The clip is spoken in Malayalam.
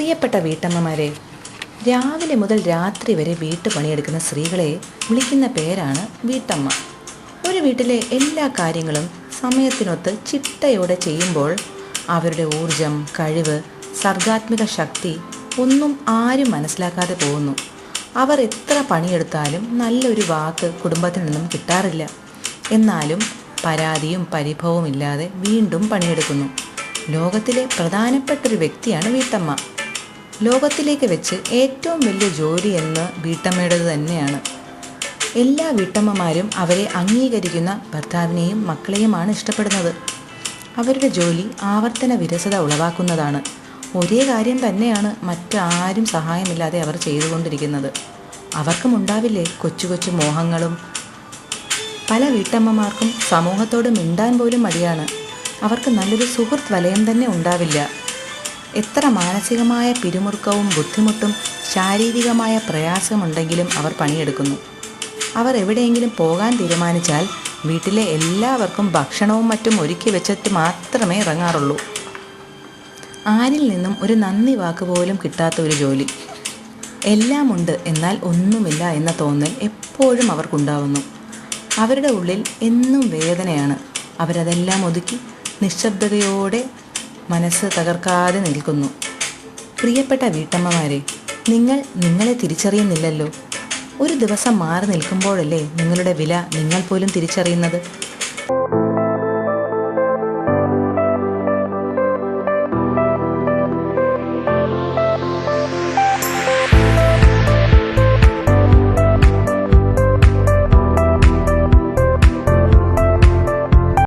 പ്രിയപ്പെട്ട വീട്ടമ്മമാരെ, രാവിലെ മുതൽ രാത്രി വരെ വീട്ടുപണിയെടുക്കുന്ന സ്ത്രീകളെ വിളിക്കുന്ന പേരാണ് വീട്ടമ്മ. ഒരു വീട്ടിലെ എല്ലാ കാര്യങ്ങളും സമയത്തിനൊത്ത് ചിട്ടയോടെ ചെയ്യുമ്പോൾ അവരുടെ ഊർജം, കഴിവ്, സർഗാത്മിക ശക്തി ഒന്നും ആരും മനസ്സിലാക്കാതെ പോകുന്നു. അവർ എത്ര പണിയെടുത്താലും നല്ലൊരു വാക്ക് കുടുംബത്തിൽ നിന്നും കിട്ടാറില്ല. എന്നാലും പരാതിയും പരിഭവവും ഇല്ലാതെ വീണ്ടും പണിയെടുക്കുന്നു. ലോകത്തിലെ പ്രധാനപ്പെട്ടൊരു വ്യക്തിയാണ് വീട്ടമ്മ. ലോകത്തിലേക്ക് വെച്ച് ഏറ്റവും വലിയ ജോലി എന്ന് വീട്ടമ്മയുടേത് തന്നെയാണ്. എല്ലാ വീട്ടമ്മമാരും അവരെ അംഗീകരിക്കുന്ന ഭർത്താവിനെയും മക്കളെയുമാണ് ഇഷ്ടപ്പെടുന്നത്. അവരുടെ ജോലി ആവർത്തന വിരസത ഉളവാക്കുന്നതാണ്. ഒരേ കാര്യം തന്നെയാണ് മറ്റാരും സഹായമില്ലാതെ അവർ ചെയ്തുകൊണ്ടിരിക്കുന്നത്. അവർക്കും ഉണ്ടാവില്ലേ കൊച്ചു കൊച്ചു മോഹങ്ങളും? പല വീട്ടമ്മമാർക്കും സമൂഹത്തോട് മിണ്ടാൻ പോലും മടിയാണ്. അവർക്ക് നല്ലൊരു സുഹൃത്ത് വലയം തന്നെ ഉണ്ടാവില്ല. എത്ര മാനസികമായ പിരിമുറുക്കവും ബുദ്ധിമുട്ടും ശാരീരികമായ പ്രയാസമുണ്ടെങ്കിലും അവർ പണിയെടുക്കുന്നു. അവർ എവിടെയെങ്കിലും പോകാൻ തീരുമാനിച്ചാൽ വീട്ടിലെ എല്ലാവർക്കും ഭക്ഷണവും മറ്റും ഒരുക്കി വെച്ചിട്ട് മാത്രമേ ഇറങ്ങാറുള്ളൂ. ആരിൽ നിന്നും ഒരു നന്ദി വാക്ക് പോലും കിട്ടാത്ത ഒരു ജോലി. എല്ലാം ഉണ്ട് എന്നാൽ ഒന്നുമില്ല എന്ന തോന്നൽ എപ്പോഴും അവർക്കുണ്ടാവുന്നു. അവരുടെ ഉള്ളിൽ എന്നും വേദനയാണ്. അവരതെല്ലാം ഒതുക്കി നിശബ്ദതയോടെ മനസ്സ് തകർക്കാതെ നിൽക്കുന്നു. പ്രിയപ്പെട്ട വീട്ടമ്മമാരെ, നിങ്ങൾ നിങ്ങളെ തിരിച്ചറിയുന്നില്ലല്ലോ. ഒരു ദിവസം മാറി നിൽക്കുമ്പോഴല്ലേ നിങ്ങളുടെ വില നിങ്ങൾ പോലും തിരിച്ചറിയുന്നത്.